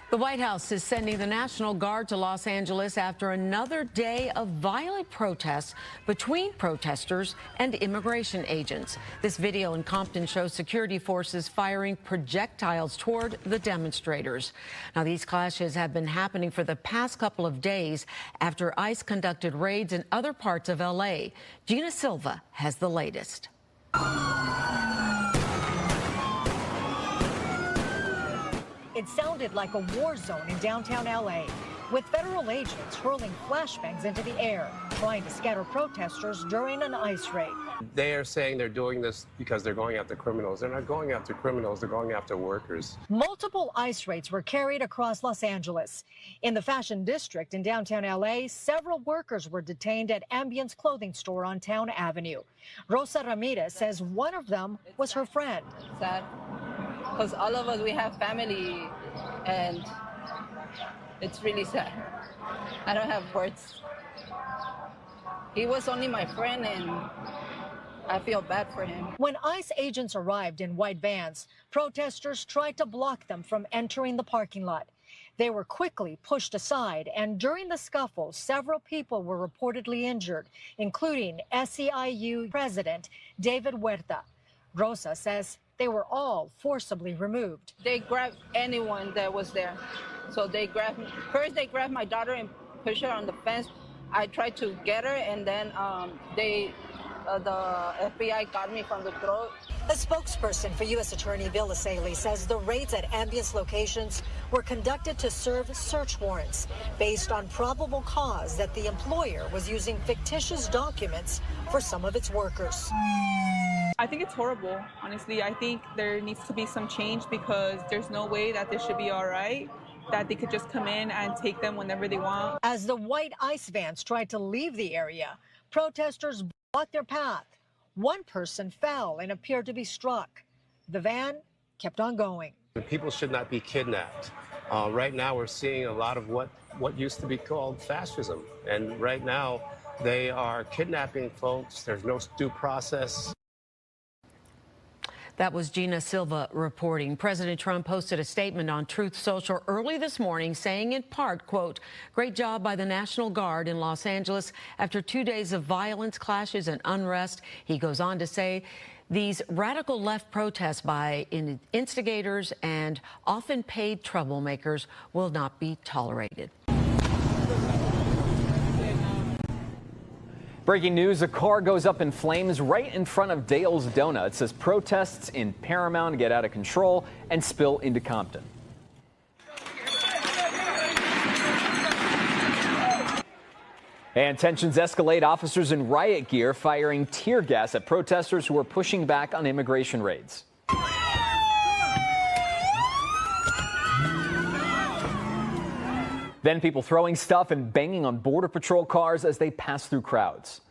The White House is sending the National Guard to Los Angeles after another day of violent protests between protesters and immigration agents. This video in Compton shows security forces firing projectiles toward the demonstrators. Now, these clashes have been happening for the past couple of days after ICE conducted raids in other parts of L.A. Gina Silva has the latest. It sounded like a war zone in downtown L.A., with federal agents hurling flashbangs into the air, trying to scatter protesters during an ICE raid. They are saying they're doing this because they're going after criminals. They're not going after criminals, they're going after workers. Multiple ICE raids were carried across Los Angeles. In the fashion district in downtown L.A., several workers were detained at Ambience clothing store on Town Avenue. Rosa Ramirez says one of them was her friend. Sad. Because all of us, we have family, and it's really sad. I don't have words. He was only my friend, and I feel bad for him. When ICE agents arrived in white vans, protesters tried to block them from entering the parking lot. They were quickly pushed aside, and during the scuffle, several people were reportedly injured, including SEIU President David Huerta. Rosa says they were all forcibly removed. They grabbed anyone that was there. So they grabbed me. First, they grabbed my daughter and pushed her on the fence. I tried to get her, and then the FBI got me from the throat. A spokesperson for U.S. Attorney Bill Asaley says the raids at Ambience locations were conducted to serve search warrants based on probable cause that the employer was using fictitious documents for some of its workers. I think it's horrible, honestly. I think there needs to be some change because there's no way that this should be all right, that they could just come in and take them whenever they want. As the white ICE vans tried to leave the area, protesters blocked their path. One person fell and appeared to be struck. The van kept on going. People should not be kidnapped. Right now we're seeing a lot of what used to be called fascism. And right now they are kidnapping folks. There's no due process. That was Gina Silva reporting. President Trump posted a statement on Truth Social early this morning saying in part, quote, "Great job by the National Guard in Los Angeles after 2 days of violence, clashes, and unrest." He goes on to say these radical left protests by instigators and often paid troublemakers will not be tolerated. Breaking news, a car goes up in flames right in front of Dale's Donuts as protests in Paramount get out of control and spill into Compton. And tensions escalate, officers in riot gear firing tear gas at protesters who are pushing back on immigration raids. Then people throwing stuff and banging on Border Patrol cars as they pass through crowds.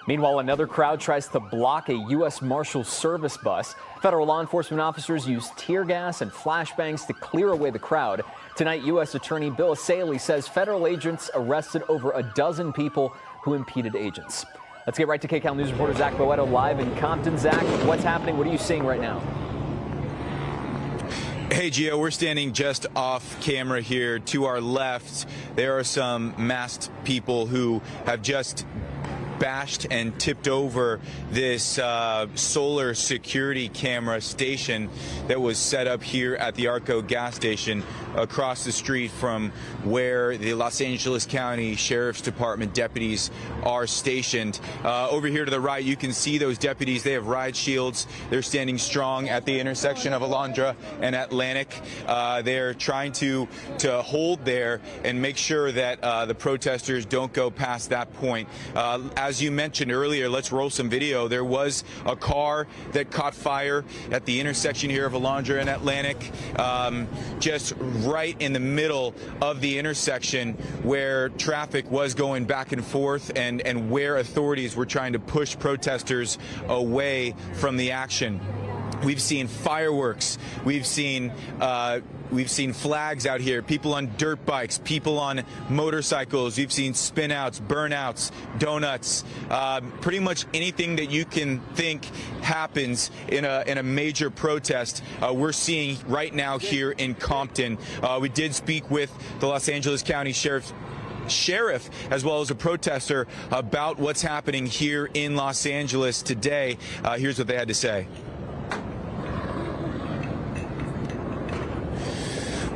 Meanwhile, another crowd tries to block a U.S. Marshal Service bus. Federal law enforcement officers use tear gas and flashbangs to clear away the crowd. Tonight, U.S. Attorney Bill Asaley says federal agents arrested over a dozen people who impeded agents. Let's get right to KCAL News reporter Zach Boetto live in Compton. Zach, what's happening? What are you seeing right now? Hey, Gio, we're standing just off camera here. To our left, there are some masked people who have just bashed and tipped over this solar security camera station that was set up here at the Arco gas station across the street from where the Los Angeles County Sheriff's Department deputies are stationed. Over here to the right, you can see those deputies. They have ride shields. They're standing strong at the intersection of Alondra and Atlantic. They're trying to hold there and make sure that the protesters don't go past that point. As you mentioned earlier, let's roll some video. There was a car that caught fire at the intersection here of Alondra and Atlantic, just right in the middle of the intersection where traffic was going back and forth and where authorities were trying to push protesters away from the action. We've seen fireworks. We've seen We've seen flags out here, people on dirt bikes, people on motorcycles. We've seen spin-outs, burnouts, donuts, pretty much anything that you can think happens in a major protest. We're seeing right now here in Compton. We did speak with the Los Angeles County Sheriff as well as a protester about what's happening here in Los Angeles today. Here's what they had to say.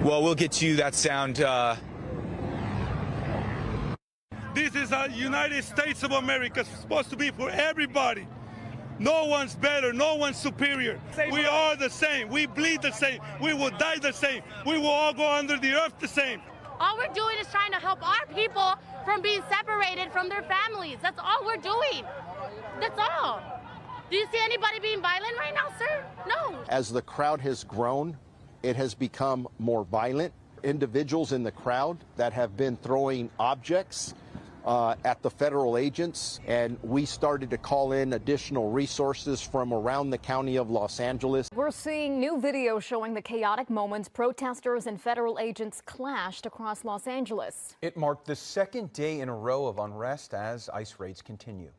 Well, we'll get you that sound. This is a United States of America. It's supposed to be for everybody. No one's better. No one's superior. We are the same. We bleed the same. We will die the same. We will all go under the earth the same. All we're doing is trying to help our people from being separated from their families. That's all we're doing. That's all. Do you see anybody being violent right now, sir? No. As the crowd has grown, it has become more violent. Individuals in the crowd that have been throwing objects at the federal agents, and we started to call in additional resources from around the county of Los Angeles. We're seeing new video showing the chaotic moments protesters and federal agents clashed across Los Angeles. It marked the second day in a row of unrest as ICE raids continue.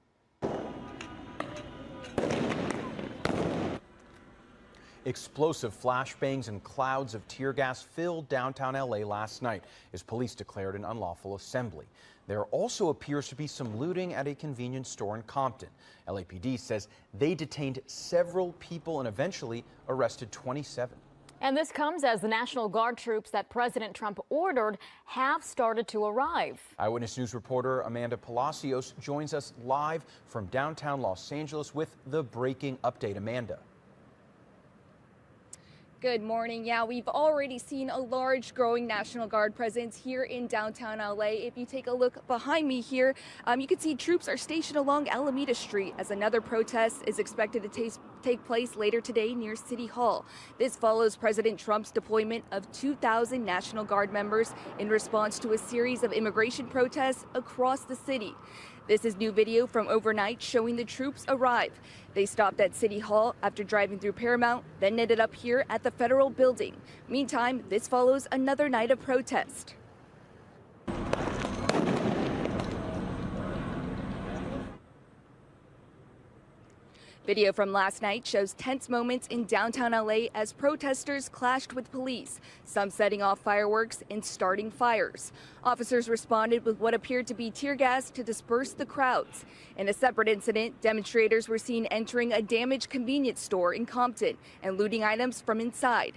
Explosive flashbangs and clouds of tear gas filled downtown LA last night as police declared an unlawful assembly. There also appears to be some looting at a convenience store in Compton. LAPD says they detained several people and eventually arrested 27. And this comes as the National Guard troops that President Trump ordered have started to arrive. Eyewitness News reporter Amanda Palacios joins us live from downtown Los Angeles with the breaking update. Amanda. Good morning. Yeah, we've already seen a large growing National Guard presence here in downtown LA. If you take a look behind me here, you can see troops are stationed along Alameda Street as another protest is expected to take place later today near City Hall. This follows President Trump's deployment of 2,000 National Guard members in response to a series of immigration protests across the city. This is new video from overnight showing the troops arrive. They stopped at City Hall after driving through Paramount, then ended up here at the Federal Building. Meantime, this follows another night of protest. Video from last night shows tense moments in downtown LA as protesters clashed with police, some setting off fireworks and starting fires. Officers responded with what appeared to be tear gas to disperse the crowds. In a separate incident, demonstrators were seen entering a damaged convenience store in Compton and looting items from inside.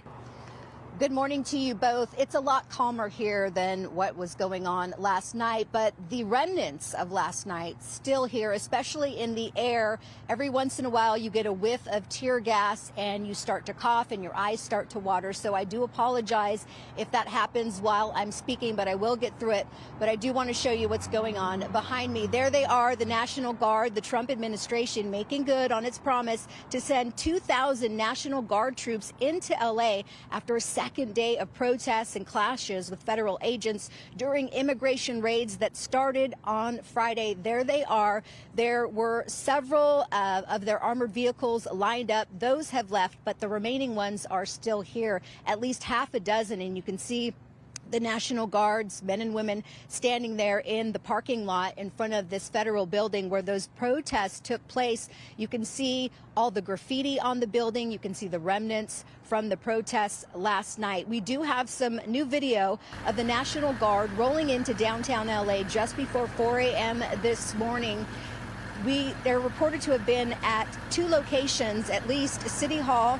Good morning to you both. It's a lot calmer here than what was going on last night, but the remnants of last night still here, especially in the air. Every once in a while you get a whiff of tear gas and you start to cough and your eyes start to water. So I do apologize if that happens while I'm speaking, but I will get through it. But I do want to show you what's going on behind me. There they are, the National Guard, the Trump administration making good on its promise to send 2,000 National Guard troops into LA after a second day of protests and clashes with federal agents during immigration raids that started on Friday. There they are. There were several of their armored vehicles lined up. Those have left, but the remaining ones are still here, at least half a dozen, and you can see the National Guards, men and women, standing there in the parking lot in front of this federal building where those protests took place. You can see all the graffiti on the building. You can see the remnants from the protests last night. We do have some new video of the National Guard rolling into downtown LA just before 4 a.m. this morning. They're reported to have been at two locations, at least City Hall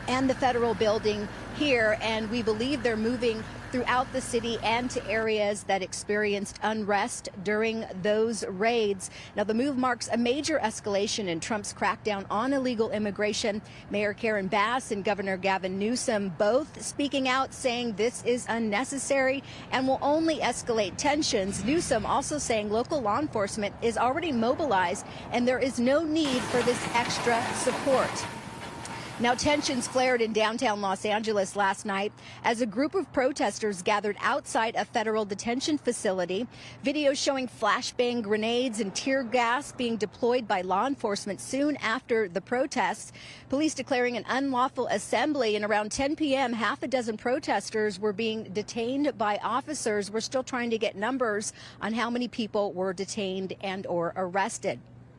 and the federal building here, and we believe they're moving throughout the city and to areas that experienced unrest during those raids. Now, the move marks a major escalation in Trump's crackdown on illegal immigration. Mayor Karen Bass and Governor Gavin Newsom both speaking out, saying this is unnecessary and will only escalate tensions. Newsom also saying local law enforcement is already mobilized and there is no need for this extra support. Now, tensions flared in downtown Los Angeles last night as a group of protesters gathered outside a federal detention facility. Videos showing flashbang grenades and tear gas being deployed by law enforcement soon after the protests. Police declaring an unlawful assembly, and around 10 p.m., half a dozen protesters were being detained by officers. We're still trying to get numbers on how many people were detained and or arrested.